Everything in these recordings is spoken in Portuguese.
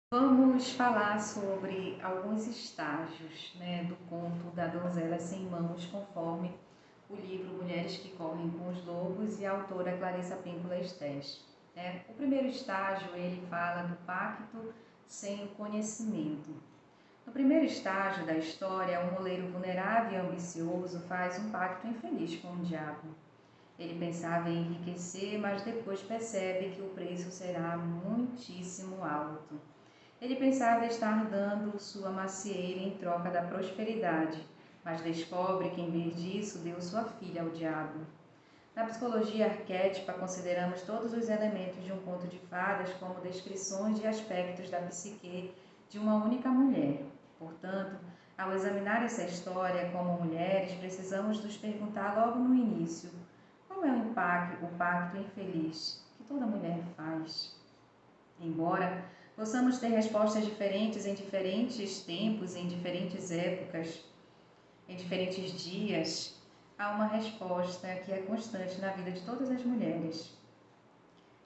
Vamos falar sobre alguns estágios, do conto da Donzela Sem Mãos, conforme o livro Mulheres que Correm com os Lobos e a autora Clarissa Pinkola Estés. O primeiro estágio, ele fala do pacto sem o conhecimento. No primeiro estágio da história, um moleiro vulnerável e ambicioso faz um pacto infeliz com o diabo. Ele pensava em enriquecer, mas depois percebe que o preço será muitíssimo alto. Ele pensava estar dando sua macieira em troca da prosperidade, mas descobre que em vez disso deu sua filha ao diabo. Na psicologia arquétipa, consideramos todos os elementos de um conto de fadas como descrições de aspectos da psique de uma única mulher. Portanto, ao examinar essa história como mulheres, precisamos nos perguntar logo no início: qual é o pacto infeliz que toda mulher faz? Embora possamos ter respostas diferentes em diferentes tempos, em diferentes épocas, em diferentes dias, há uma resposta que é constante na vida de todas as mulheres.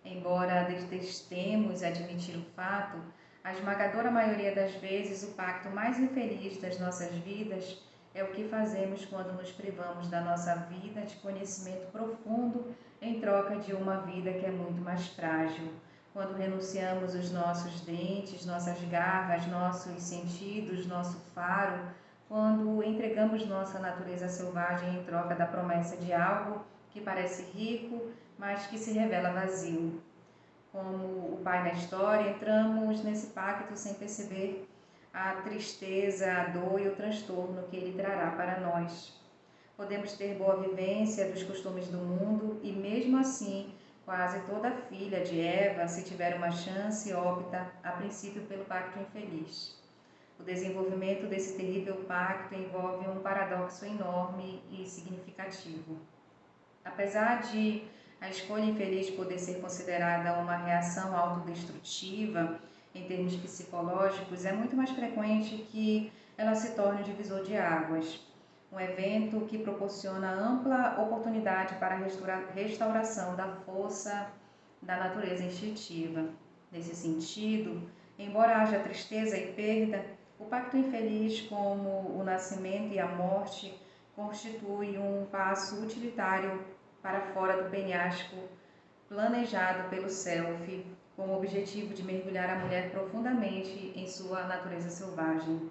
Embora detestemos admitir o fato, a esmagadora maioria das vezes o pacto mais infeliz das nossas vidas é o que fazemos quando nos privamos da nossa vida de conhecimento profundo em troca de uma vida que é muito mais frágil. Quando renunciamos os nossos dentes, nossas garras, nossos sentidos, nosso faro, quando entregamos nossa natureza selvagem em troca da promessa de algo que parece rico, mas que se revela vazio. Como o pai na história, entramos nesse pacto sem perceber a tristeza, a dor e o transtorno que ele trará para nós. Podemos ter boa vivência dos costumes do mundo e, mesmo assim, quase toda filha de Eva, se tiver uma chance, opta, a princípio, pelo pacto infeliz. O desenvolvimento desse terrível pacto envolve um paradoxo enorme e significativo. Apesar de a escolha infeliz poder ser considerada uma reação autodestrutiva em termos psicológicos, é muito mais frequente que ela se torne um divisor de águas, um evento que proporciona ampla oportunidade para a restauração da força da natureza instintiva. Nesse sentido, embora haja tristeza e perda, o pacto infeliz, como o nascimento e a morte, constitui um passo utilitário para fora do penhasco planejado pelo Self, com o objetivo de mergulhar a mulher profundamente em sua natureza selvagem.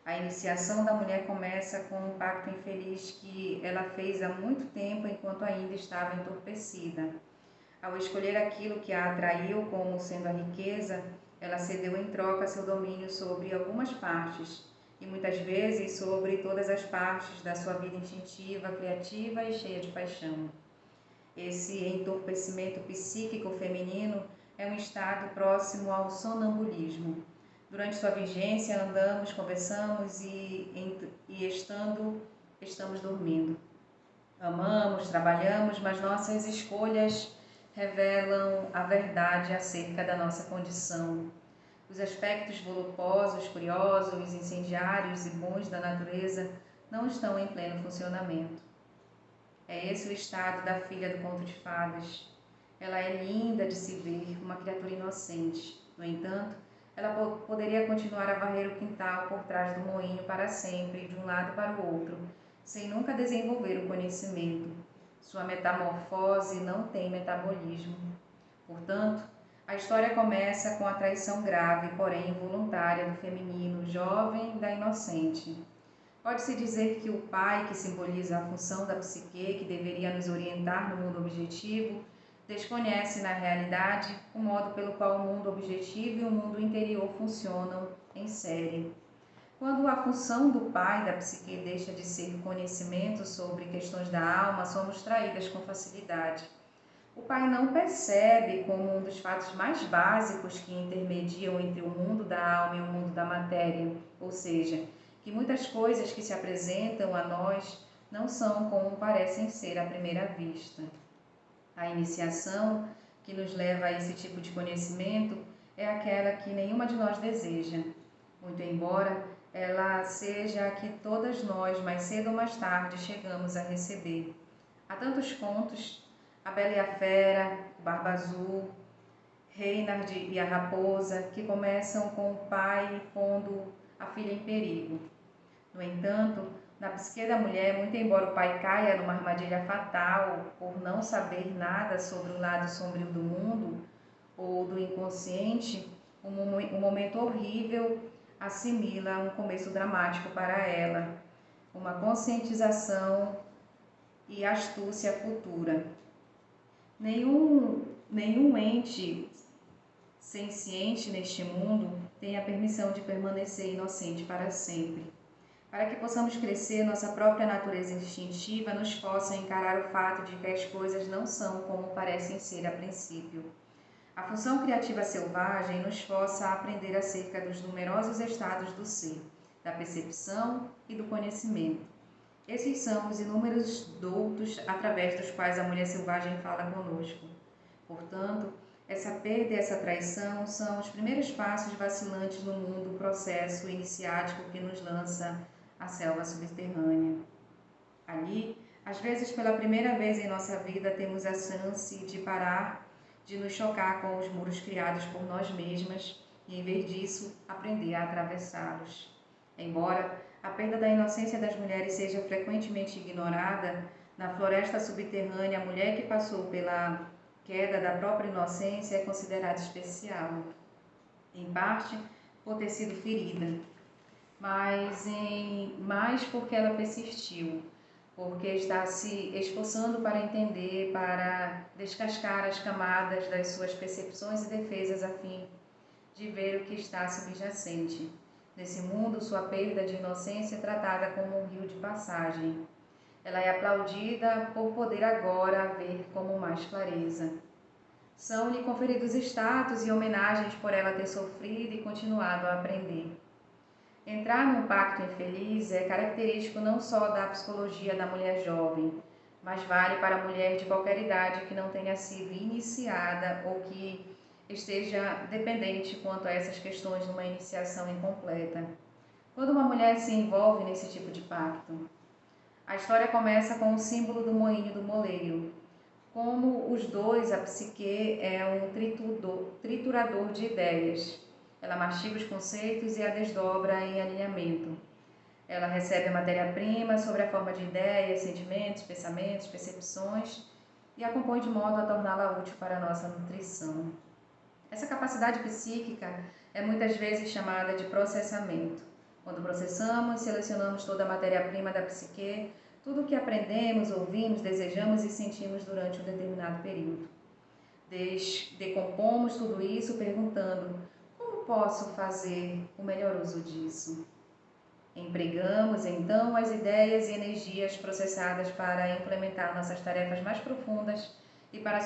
A iniciação da mulher começa com um pacto infeliz que ela fez há muito tempo enquanto ainda estava entorpecida. Ao escolher aquilo que a atraiu como sendo a riqueza, ela cedeu em troca seu domínio sobre algumas partes, e muitas vezes sobre todas as partes da sua vida instintiva, criativa e cheia de paixão. Esse entorpecimento psíquico feminino é um estado próximo ao sonambulismo. Durante sua vigência, andamos, conversamos e estamos dormindo. Amamos, trabalhamos, mas nossas escolhas revelam a verdade acerca da nossa condição. Os aspectos voluptuosos, curiosos, incendiários e bons da natureza não estão em pleno funcionamento. É esse o estado da filha do conto de fadas. Ela é linda de se ver, uma criatura inocente. No entanto, ela poderia continuar a varrer o quintal por trás do moinho para sempre, de um lado para o outro, sem nunca desenvolver o conhecimento. Sua metamorfose não tem metabolismo. Portanto, a história começa com a traição grave, porém involuntária, do feminino, jovem da inocente. Pode-se dizer que o pai, que simboliza a função da psique, que deveria nos orientar no mundo objetivo, desconhece na realidade o modo pelo qual o mundo objetivo e o mundo interior funcionam em série. Quando a função do pai da psique deixa de ser conhecimento sobre questões da alma, somos traídas com facilidade. O pai não percebe como um dos fatos mais básicos que intermediam entre o mundo da alma e o mundo da matéria, ou seja, que muitas coisas que se apresentam a nós não são como parecem ser à primeira vista. A iniciação que nos leva a esse tipo de conhecimento é aquela que nenhuma de nós deseja, muito embora ela seja a que todas nós, mais cedo ou mais tarde, chegamos a receber. Há tantos contos, A Bela e a Fera, o Barba Azul, Reinhard e a raposa, que começam com o pai pondo a filha em perigo. No entanto, na psique da mulher, muito embora o pai caia numa armadilha fatal por não saber nada sobre o lado sombrio do mundo ou do inconsciente, um momento horrível assimila um começo dramático para ela, uma conscientização e astúcia futura. Nenhum ente senciente neste mundo tem a permissão de permanecer inocente para sempre. Para que possamos crescer, nossa própria natureza instintiva nos força a encarar o fato de que as coisas não são como parecem ser a princípio. A função criativa selvagem nos força a aprender acerca dos numerosos estados do ser, da percepção e do conhecimento. Esses são os inúmeros doutos através dos quais a mulher selvagem fala conosco. Portanto, essa perda e essa traição são os primeiros passos vacilantes no mundo, processo iniciático que nos lança à selva subterrânea. Ali, às vezes pela primeira vez em nossa vida, temos a chance de parar de nos chocar com os muros criados por nós mesmas e, em vez disso, aprender a atravessá-los. Embora a perda da inocência das mulheres seja frequentemente ignorada, na floresta subterrânea, a mulher que passou pela queda da própria inocência é considerada especial, em parte por ter sido ferida, mais porque ela persistiu, porque está se esforçando para entender, para descascar as camadas das suas percepções e defesas a fim de ver o que está subjacente. Nesse mundo, sua perda de inocência é tratada como um rio de passagem. Ela é aplaudida por poder agora ver com mais clareza. São-lhe conferidos status e homenagens por ela ter sofrido e continuado a aprender. Entrar num pacto infeliz é característico não só da psicologia da mulher jovem, mas vale para a mulher de qualquer idade que não tenha sido iniciada ou que esteja dependente quanto a essas questões numa iniciação incompleta. Quando uma mulher se envolve nesse tipo de pacto, a história começa com o símbolo do moinho do moleiro. Como os dois, a psique é um triturador de ideias. Ela mastiga os conceitos e a desdobra em alinhamento. Ela recebe a matéria-prima sobre a forma de ideias, sentimentos, pensamentos, percepções e a compõe de modo a torná-la útil para a nossa nutrição. Essa capacidade psíquica é muitas vezes chamada de processamento. Quando processamos, selecionamos toda a matéria-prima da psique, tudo o que aprendemos, ouvimos, desejamos e sentimos durante um determinado período. Decompomos tudo isso perguntando: como posso fazer o melhor uso disso? Empregamos, então, as ideias e energias processadas para implementar nossas tarefas mais profundas e para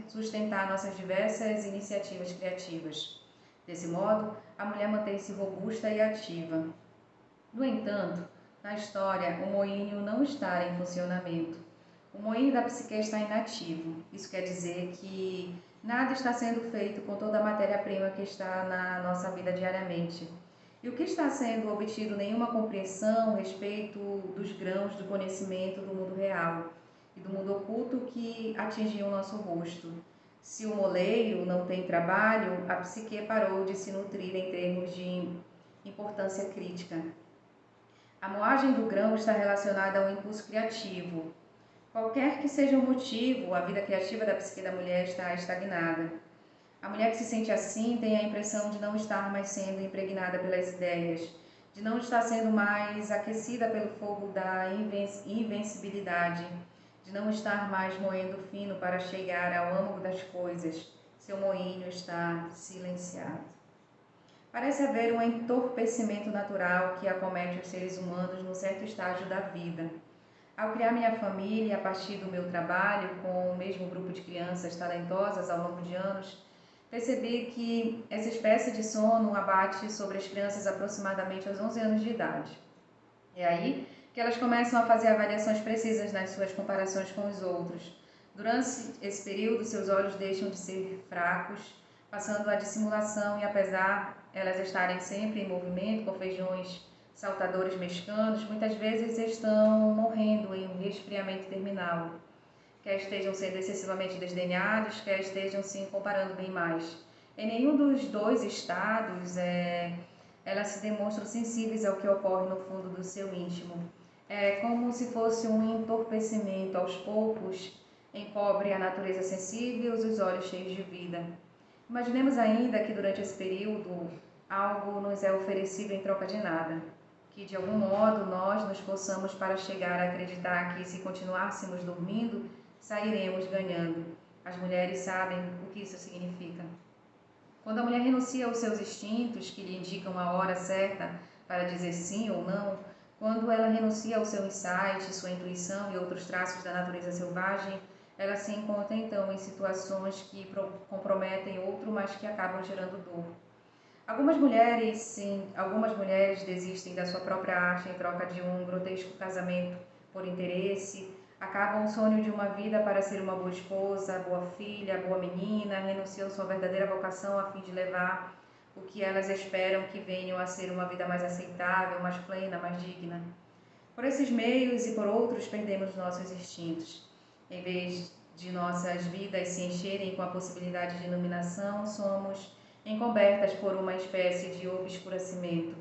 sustentar nossas diversas iniciativas criativas. Desse modo, a mulher mantém-se robusta e ativa. No entanto, na história, o moinho não está em funcionamento. O moinho da psique está inativo. Isso quer dizer que nada está sendo feito com toda a matéria-prima que está na nossa vida diariamente. E o que está sendo obtido nenhuma compreensão a respeito dos grãos do conhecimento do mundo real e do mundo oculto que atingiam o nosso rosto. Se o moleiro não tem trabalho, a psique parou de se nutrir em termos de importância crítica. A moagem do grão está relacionada ao impulso criativo. Qualquer que seja o motivo, a vida criativa da psique da mulher está estagnada. A mulher que se sente assim tem a impressão de não estar mais sendo impregnada pelas ideias, de não estar sendo mais aquecida pelo fogo da invencibilidade, de não estar mais moendo fino para chegar ao âmago das coisas. Seu moinho está silenciado. Parece haver um entorpecimento natural que acomete os seres humanos num certo estágio da vida. Ao criar minha família, a partir do meu trabalho com o mesmo grupo de crianças talentosas ao longo de anos, percebi que essa espécie de sono abate sobre as crianças aproximadamente aos 11 anos de idade. É aí que elas começam a fazer avaliações precisas nas suas comparações com os outros. Durante esse período, seus olhos deixam de ser fracos, passando à dissimulação e, apesar elas estarem sempre em movimento, com feijões saltadores mexicanos, muitas vezes estão morrendo em um resfriamento terminal. Quer estejam sendo excessivamente desdenhados, quer estejam se comparando bem mais. Em nenhum dos dois estados elas se demonstram sensíveis ao que ocorre no fundo do seu íntimo. É como se fosse um entorpecimento aos poucos, encobre a natureza sensível e os olhos cheios de vida. Imaginemos ainda que durante esse período algo nos é oferecido em troca de nada, que de algum modo nós nos esforçamos para chegar a acreditar que se continuássemos dormindo, sairemos ganhando. As mulheres sabem o que isso significa. Quando a mulher renuncia aos seus instintos, que lhe indicam a hora certa para dizer sim ou não, quando ela renuncia ao seu insight, sua intuição e outros traços da natureza selvagem, ela se encontra então em situações que comprometem outro, mas que acabam gerando dor. Algumas mulheres, sim, algumas mulheres desistem da sua própria arte em troca de um grotesco casamento por interesse, acabam o sonho de uma vida para ser uma boa esposa, boa filha, boa menina, renunciam sua verdadeira vocação a fim de levar o que elas esperam que venham a ser uma vida mais aceitável, mais plena, mais digna. Por esses meios e por outros perdemos nossos instintos. Em vez de nossas vidas se encherem com a possibilidade de iluminação, somos encobertas por uma espécie de obscurecimento.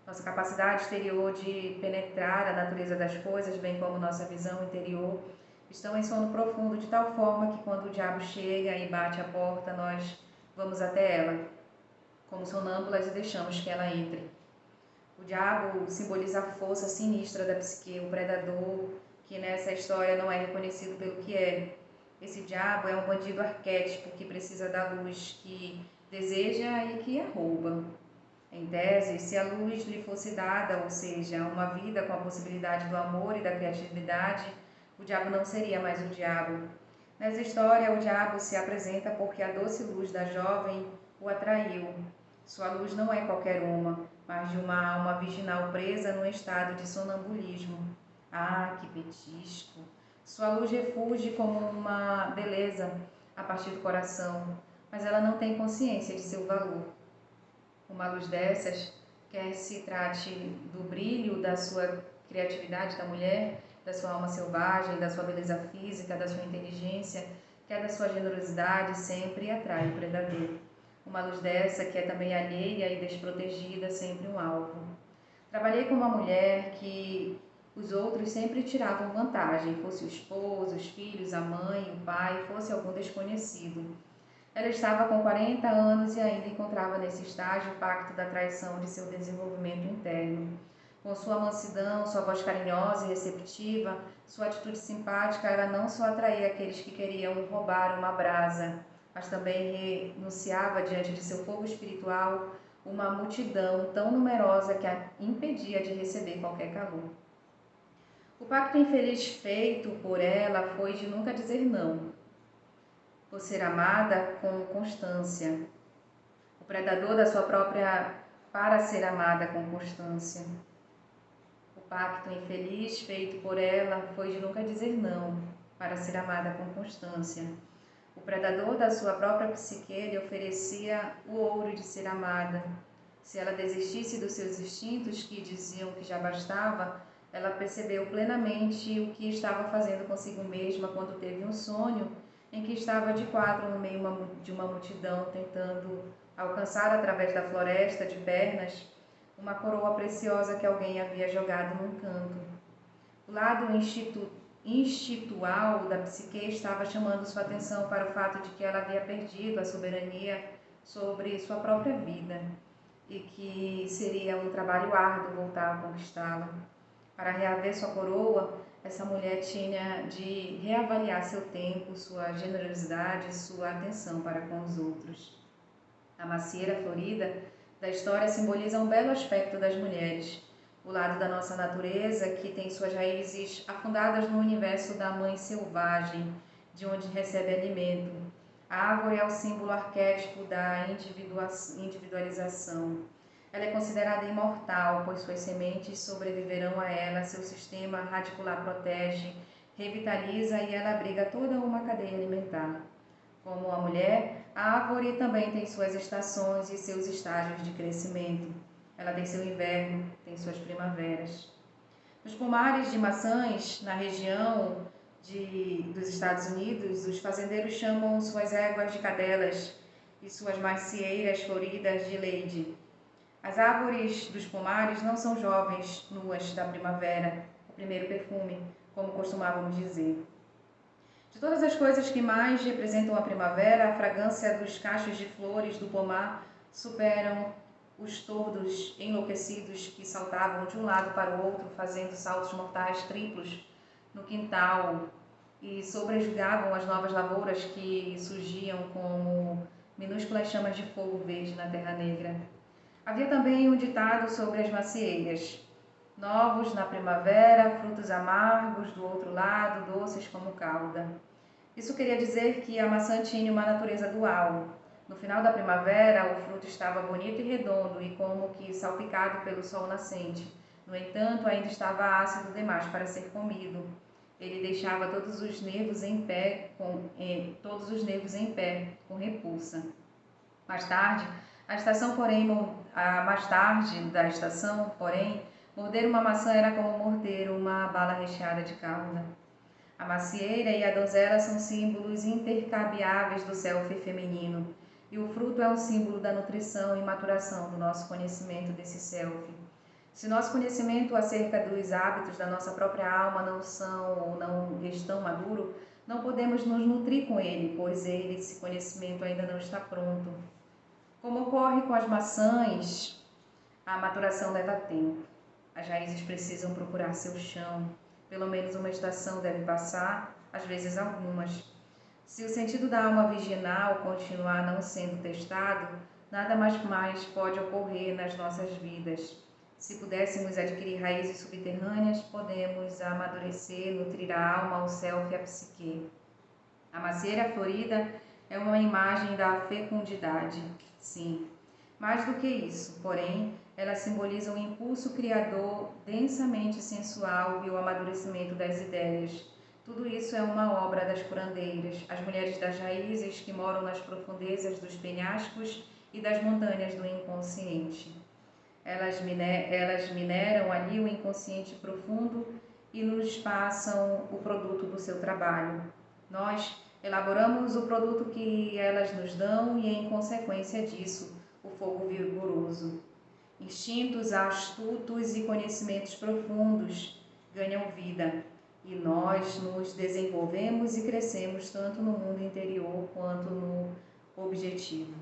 Nossa capacidade exterior de penetrar a natureza das coisas, bem como nossa visão interior, estão em sono profundo de tal forma que quando o diabo chega e bate à porta, nós vamos até ela, como sonâmbulas, e deixamos que ela entre. O diabo simboliza a força sinistra da psique, o predador, que nessa história não é reconhecido pelo que é. Esse diabo é um bandido arquétipo que precisa da luz, que deseja e que a rouba. Em tese, se a luz lhe fosse dada, ou seja, uma vida com a possibilidade do amor e da criatividade, o diabo não seria mais o diabo. Nessa história, o diabo se apresenta porque a doce luz da jovem o atraiu. Sua luz não é qualquer uma, mas de uma alma virginal presa num estado de sonambulismo. Ah, que petisco! Sua luz refulge como uma beleza a partir do coração, mas ela não tem consciência de seu valor. Uma luz dessas, quer se trate do brilho da sua criatividade da mulher, da sua alma selvagem, da sua beleza física, da sua inteligência, quer da sua generosidade, sempre atrai o predador. Uma luz dessa, que é também alheia e desprotegida, sempre um alvo. Trabalhei com uma mulher que os outros sempre tiravam vantagem, fosse o esposo, os filhos, a mãe, o pai, fosse algum desconhecido. Ela estava com 40 anos e ainda encontrava nesse estágio o pacto da traição de seu desenvolvimento interno. Com sua mansidão, sua voz carinhosa e receptiva, sua atitude simpática, ela não só atraía aqueles que queriam roubar uma brasa, mas também renunciava diante de seu fogo espiritual uma multidão tão numerosa que a impedia de receber qualquer calor. O pacto infeliz feito por ela foi de nunca dizer não, por ser amada com constância. O predador da sua própria para ser amada com constância. O pacto infeliz feito por ela foi de nunca dizer não, para ser amada com constância. O predador da sua própria psique lhe oferecia o ouro de ser amada. Se ela desistisse dos seus instintos que diziam que já bastava, ela percebeu plenamente o que estava fazendo consigo mesma quando teve um sonho em que estava de quatro no meio de uma multidão, tentando alcançar através da floresta de pernas uma coroa preciosa que alguém havia jogado num canto. O lado institual da psique estava chamando sua atenção para o fato de que ela havia perdido a soberania sobre sua própria vida e que seria um trabalho árduo voltar a conquistá-la. Para reaver sua coroa, essa mulher tinha de reavaliar seu tempo, sua generosidade, sua atenção para com os outros. A macieira florida da história simboliza um belo aspecto das mulheres, o lado da nossa natureza que tem suas raízes afundadas no universo da mãe selvagem, de onde recebe alimento. A árvore é o símbolo arquétipo da individualização. Ela é considerada imortal, pois suas sementes sobreviverão a ela, seu sistema radicular protege, revitaliza e ela abriga toda uma cadeia alimentar. Como a mulher, a árvore também tem suas estações e seus estágios de crescimento. Ela tem seu inverno, tem suas primaveras. Nos pomares de maçãs, na região dos Estados Unidos, os fazendeiros chamam suas éguas de cadelas e suas macieiras floridas de leide. As árvores dos pomares não são jovens nuas da primavera, o primeiro perfume, como costumávamos dizer. De todas as coisas que mais representam a primavera, a fragrância dos cachos de flores do pomar superam os tordos enlouquecidos que saltavam de um lado para o outro, fazendo saltos mortais triplos no quintal e sobrejugavam as novas lavouras que surgiam como minúsculas chamas de fogo verde na terra negra. Havia também um ditado sobre as macieiras: novos na primavera, frutos amargos do outro lado, doces como calda. Isso queria dizer que a maçã tinha uma natureza dual. No final da primavera, o fruto estava bonito e redondo e como que salpicado pelo sol nascente. No entanto, ainda estava ácido demais para ser comido. Ele deixava todos os nervos em pé com repulsa. Mais tarde da estação, porém, morder uma maçã era como morder uma bala recheada de calda. A macieira e a donzela são símbolos intercambiáveis do self feminino, e o fruto é um símbolo da nutrição e maturação do nosso conhecimento desse self. Se nosso conhecimento acerca dos hábitos da nossa própria alma não estão maduro, não podemos nos nutrir com ele, pois esse conhecimento ainda não está pronto. Como ocorre com as maçãs, a maturação leva tempo. As raízes precisam procurar seu chão. Pelo menos uma estação deve passar, às vezes algumas. Se o sentido da alma virginal continuar não sendo testado, nada mais pode ocorrer nas nossas vidas. Se pudéssemos adquirir raízes subterrâneas, podemos amadurecer, nutrir a alma, o self e a psique. A macieira florida é uma imagem da fecundidade, sim. Mais do que isso, porém, ela simboliza um impulso criador densamente sensual e o amadurecimento das ideias. Tudo isso é uma obra das curandeiras, as mulheres das raízes que moram nas profundezas dos penhascos e das montanhas do inconsciente. Elas mineram ali o inconsciente profundo e nos passam o produto do seu trabalho. Nós elaboramos o produto que elas nos dão e, em consequência disso, o fogo vigoroso. Instintos astutos e conhecimentos profundos ganham vida e nós nos desenvolvemos e crescemos tanto no mundo interior quanto no objetivo.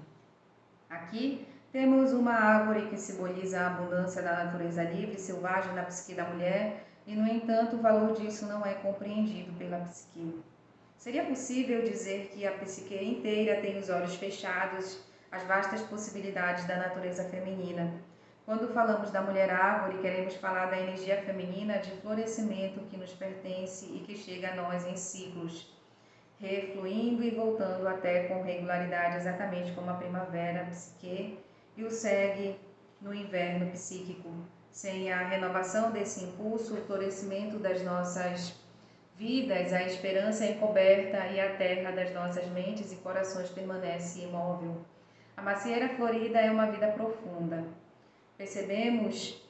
Aqui temos uma árvore que simboliza a abundância da natureza livre e selvagem na psique da mulher e, no entanto, o valor disso não é compreendido pela psique. Seria possível dizer que a psique inteira tem os olhos fechados às vastas possibilidades da natureza feminina. Quando falamos da mulher árvore, queremos falar da energia feminina de florescimento que nos pertence e que chega a nós em ciclos, refluindo e voltando até com regularidade, exatamente como a primavera psique e o segue no inverno psíquico. Sem a renovação desse impulso, o florescimento das nossas vidas, a esperança é encoberta e a terra das nossas mentes e corações permanece imóvel. A macieira florida é uma vida profunda. Percebemos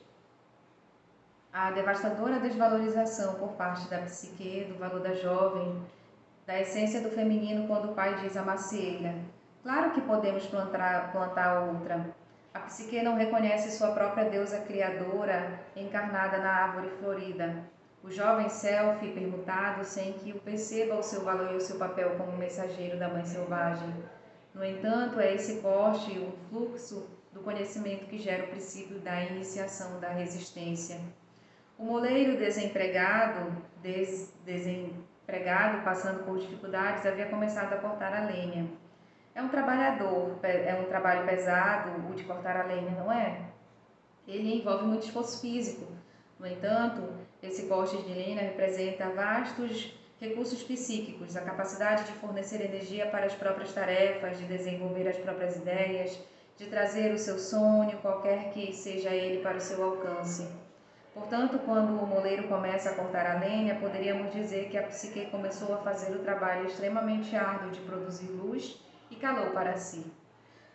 a devastadora desvalorização por parte da psique, do valor da jovem, da essência do feminino quando o pai diz a macieira. Claro que podemos plantar outra. A psique não reconhece sua própria deusa criadora encarnada na árvore florida. O jovem self permutado sem que o perceba o seu valor e o seu papel como mensageiro da mãe selvagem. No entanto, é esse corte, o fluxo do conhecimento que gera o princípio da iniciação da resistência. O moleiro desempregado, passando por dificuldades, havia começado a cortar a lenha. É um trabalho pesado o de cortar a lenha, não é? Ele envolve muito esforço físico. No entanto, esse corte de lenha representa vastos recursos psíquicos, a capacidade de fornecer energia para as próprias tarefas, de desenvolver as próprias ideias, de trazer o seu sonho, qualquer que seja ele, para o seu alcance. Portanto, quando o moleiro começa a cortar a lenha, poderíamos dizer que a psique começou a fazer o trabalho extremamente árduo de produzir luz e calor para si.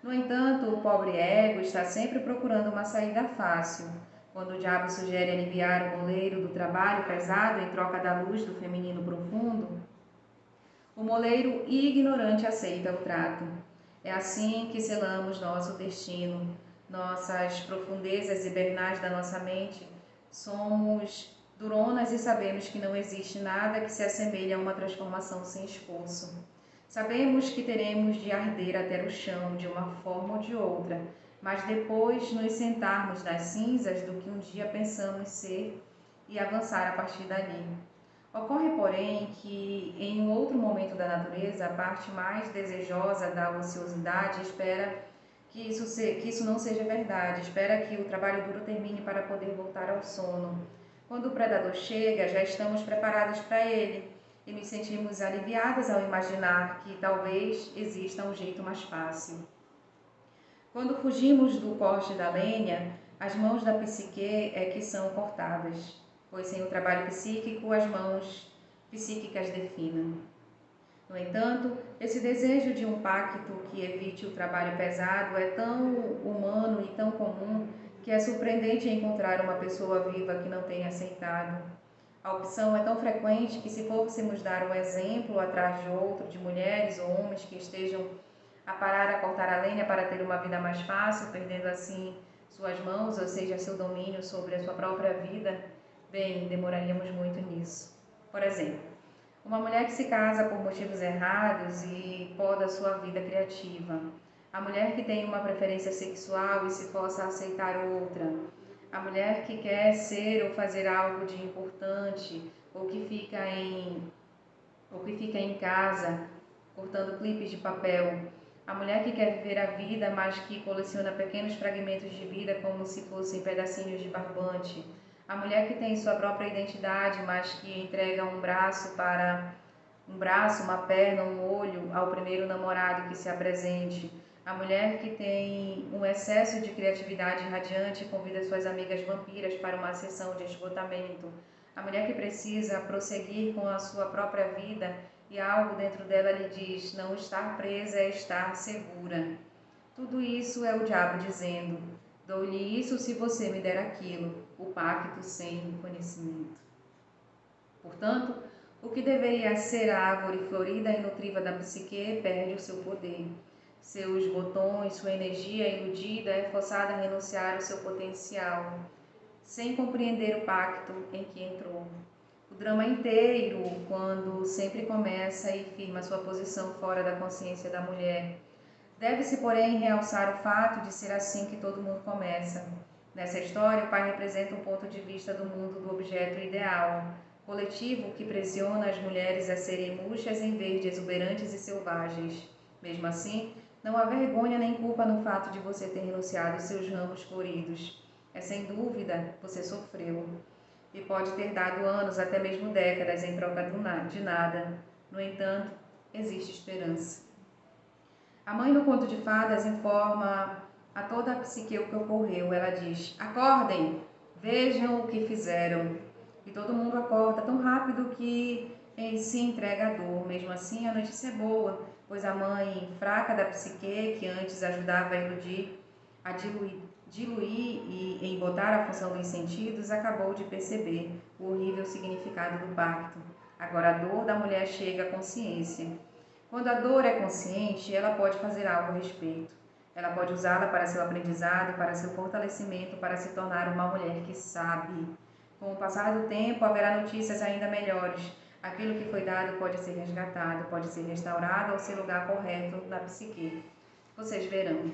No entanto, o pobre ego está sempre procurando uma saída fácil. Quando o diabo sugere aliviar o moleiro do trabalho pesado em troca da luz do feminino profundo, o moleiro ignorante aceita o trato. É assim que selamos nosso destino, nossas profundezas hibernais da nossa mente. Somos duronas e sabemos que não existe nada que se assemelhe a uma transformação sem esforço. Sabemos que teremos de arder até o chão de uma forma ou de outra, mas depois nos sentarmos nas cinzas do que um dia pensamos ser e avançar a partir dali. Ocorre, porém, que em um outro momento da natureza, a parte mais desejosa da ociosidade espera que isso não seja verdade, espera que o trabalho duro termine para poder voltar ao sono. Quando o predador chega, já estamos preparados para ele e nos sentimos aliviadas ao imaginar que talvez exista um jeito mais fácil. Quando fugimos do corte da lenha, as mãos da psique é que são cortadas, pois sem o trabalho psíquico as mãos psíquicas definam. No entanto, esse desejo de um pacto que evite o trabalho pesado é tão humano e tão comum que é surpreendente encontrar uma pessoa viva que não tenha aceitado. A opção é tão frequente que, se fôssemos dar um exemplo atrás de outro de mulheres ou homens que estejam a parar a cortar a lenha para ter uma vida mais fácil, perdendo assim suas mãos, ou seja, seu domínio sobre a sua própria vida, bem, demoraríamos muito nisso. Por exemplo, uma mulher que se casa por motivos errados e poda sua vida criativa. A mulher que tem uma preferência sexual e se força a aceitar outra. A mulher que quer ser ou fazer algo de importante ou que fica em casa cortando clipes de papel. A mulher que quer viver a vida, mas que coleciona pequenos fragmentos de vida como se fossem pedacinhos de barbante. A mulher que tem sua própria identidade, mas que entrega um braço, uma perna, um olho ao primeiro namorado que se apresente. A mulher que tem um excesso de criatividade radiante e convida suas amigas vampiras para uma sessão de esgotamento. A mulher que precisa prosseguir com a sua própria vida e algo dentro dela lhe diz: não estar presa é estar segura. Tudo isso é o diabo dizendo: dou-lhe isso se você me der aquilo, o pacto sem conhecimento. Portanto, o que deveria ser a árvore florida e nutriva da psique perde o seu poder. Seus botões, sua energia iludida é forçada a renunciar ao seu potencial, sem compreender o pacto em que entrou. O drama inteiro, quando sempre começa e firma sua posição fora da consciência da mulher. Deve-se, porém, realçar o fato de ser assim que todo mundo começa. Nessa história, o pai representa um ponto de vista do mundo do objeto ideal, coletivo que pressiona as mulheres a serem murchas em vez de exuberantes e selvagens. Mesmo assim, não há vergonha nem culpa no fato de você ter renunciado aos seus ramos floridos. É sem dúvida, você sofreu. E pode ter dado anos, até mesmo décadas, em troca de nada. No entanto, existe esperança. A mãe no conto de fadas informa a toda a psique o que ocorreu. Ela diz: acordem, vejam o que fizeram. E todo mundo acorda tão rápido que se entrega à dor. Mesmo assim, a notícia é boa, pois a mãe fraca da psique, que antes ajudava a iludir, a diluir e embotar a função dos sentidos, acabou de perceber o horrível significado do pacto. Agora a dor da mulher chega à consciência. Quando a dor é consciente, ela pode fazer algo a respeito. Ela pode usá-la para seu aprendizado, para seu fortalecimento, para se tornar uma mulher que sabe. Com o passar do tempo, haverá notícias ainda melhores. Aquilo que foi dado pode ser resgatado, pode ser restaurado ao seu lugar correto na psique. Vocês verão.